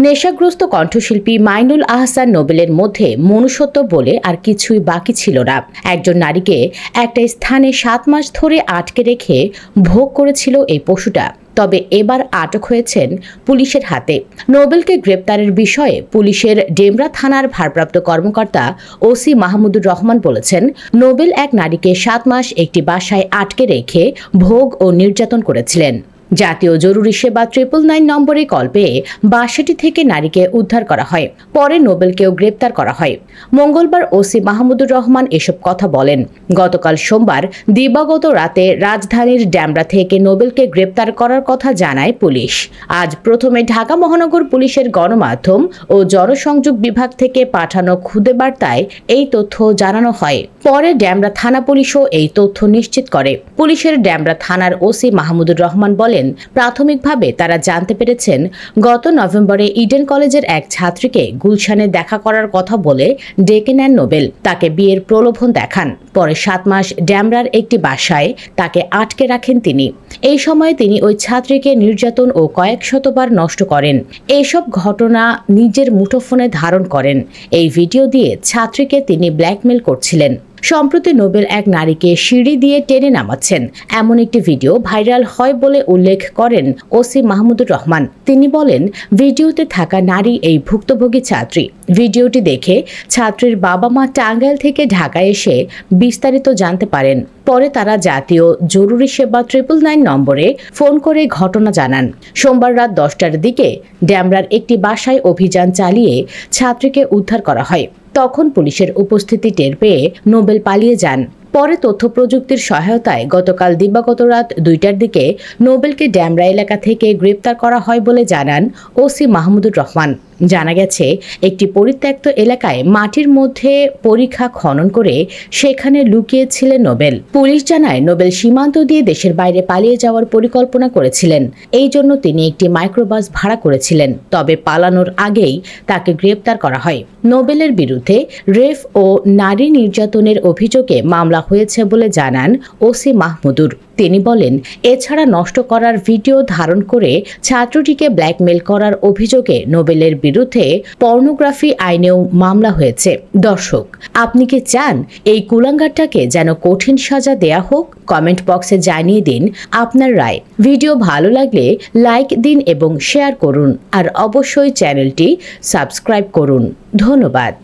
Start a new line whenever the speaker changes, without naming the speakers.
নেশাগ্রস্ত কণ্ঠশিল্পী মাইনুল আহসান নোবেলের মধ্যে মনুষ্যত্ব বলে আর কিছুই বাকি ছিল না। একজন নারীকে একটা স্থানে 7 মাস ধরে আটকে রেখে ভোগ করেছিল এই পশুটা। তবে এবার আটক হয়েছেন পুলিশের হাতে। নোবেলকে গ্রেপ্তারের বিষয়ে পুলিশের ডেমরা থানার ভারপ্রাপ্ত কর্মকর্তা ওসি মাহমুদুর রহমান বলেছেন, নোবেল এক নারীকে 7 মাস একটি বাসায় আটকে রেখে ভোগ ও নির্যাতন করেছিলেন। জাতীয় জরুরি সেবা 999 নম্বরে কল পেয়ে বাসাটি থেকে নারীকে উদ্ধার করা হয়। পরে নোবেলকেও গ্রেপ্তার করা হয়। মঙ্গলবার ওসি মাহমুদুর রহমান এসব কথা বলেন। গতকাল সোমবার দিবাগত রাতে রাজধানীর ডেমরা থেকে নোবেলকে গ্রেপ্তার করার কথা জানায় পুলিশ। আজ প্রথমে ঢাকা মহানগর পুলিশের গণমাধ্যম ও জনসংযোগ বিভাগ থেকে পাঠানো খুদে বার্তায় এই তথ্য জানানো হয়। পরে ডেমরা থানা পুলিশও এই তথ্য নিশ্চিত করে। পুলিশের ডেমরা থানার ওসি মাহমুদুর রহমান বলেন, প্রাথমিকভাবে তারা জানতে পেরেছেন গত নভেম্বরে ইডেন কলেজের এক ছাত্রীকে গুলশানে দেখা করার কথা বলে ডেকে নেন নোবেল। তাকে বিয়ের প্রলোভন দেখান। পরে 7 মাস ডেমরার একটি বাসায় তাকে আটকে রাখেন তিনি। এই সময় তিনি ওই ছাত্রীকে নির্যাতন ও কয়েক শতবার নষ্ট করেন। এসব ঘটনা নিজের মুঠোফোনে ধারণ করেন। এই ভিডিও দিয়ে ছাত্রীকে তিনি ব্ল্যাকমেল করছিলেন। সম্প্রতি নোবেল এক নারীকে সিঁড়ি দিয়ে টেনে নামাচ্ছেন এমন একটি ভিডিও ভাইরাল হয় বলে উল্লেখ করেন ওসি মাহমুদুর রহমান। তিনি বলেন, ভিডিওতে থাকা নারী এই ভুক্তভোগী ছাত্রী। ভিডিওটি দেখে ছাত্রীর বাবা মা টাঙ্গাইল থেকে ঢাকায় এসে বিস্তারিত জানতে পারেন। পরে তারা জাতীয় জরুরি সেবা 999 নম্বরে ফোন করে ঘটনা জানান। সোমবার রাত 10টার দিকে ডেমরার একটি বাসায় অভিযান চালিয়ে ছাত্রীকে উদ্ধার করা হয়। তখন পুলিশের উপস্থিতি টের পেয়ে নোবেল পালিয়ে যান। পরে তথ্য প্রযুক্তির সহায়তায় গতকাল দিবাগত রাত 2টার দিকে নোবেলকে ডেমরা এলাকা থেকে গ্রেপ্তার করা হয় বলে জানান ওসি মাহমুদুর রহমান। জানা গেছে, একটি পরিত্যক্ত এলাকায় মাটির মধ্যে পরিখা খনন করে সেখানে লুকিয়েছিলেন নোবেল। পুলিশ জানায়, নোবেল সীমান্ত দিয়ে দেশের বাইরে পালিয়ে যাওয়ার পরিকল্পনা করেছিলেন। এই জন্য তিনি একটি মাইক্রোবাস ভাড়া করেছিলেন। তবে পালানোর আগেই তাকে গ্রেপ্তার করা হয়। নোবেলের বিরুদ্ধে রেপ ও নারী নির্যাতনের অভিযোগে মামলা হয়েছে বলে জানান ওসি মাহমুদুর। তিনি বলেন, এছাড়া নষ্ট করার ভিডিও ধারণ করে ছাত্রটিকে ব্ল্যাকমেল করার অভিযোগে নোবেলের বিরুদ্ধে পর্নোগ্রাফি আইনেও মামলা হয়েছে। দর্শক, আপনি কি চান এই কুলাঙ্গারটাকে যেন কঠিন সাজা দেয়া হোক? কমেন্ট বক্সে জানিয়ে দিন আপনার রায়। ভিডিও ভালো লাগলে লাইক দিন এবং শেয়ার করুন। আর অবশ্যই চ্যানেলটি সাবস্ক্রাইব করুন। ধন্যবাদ।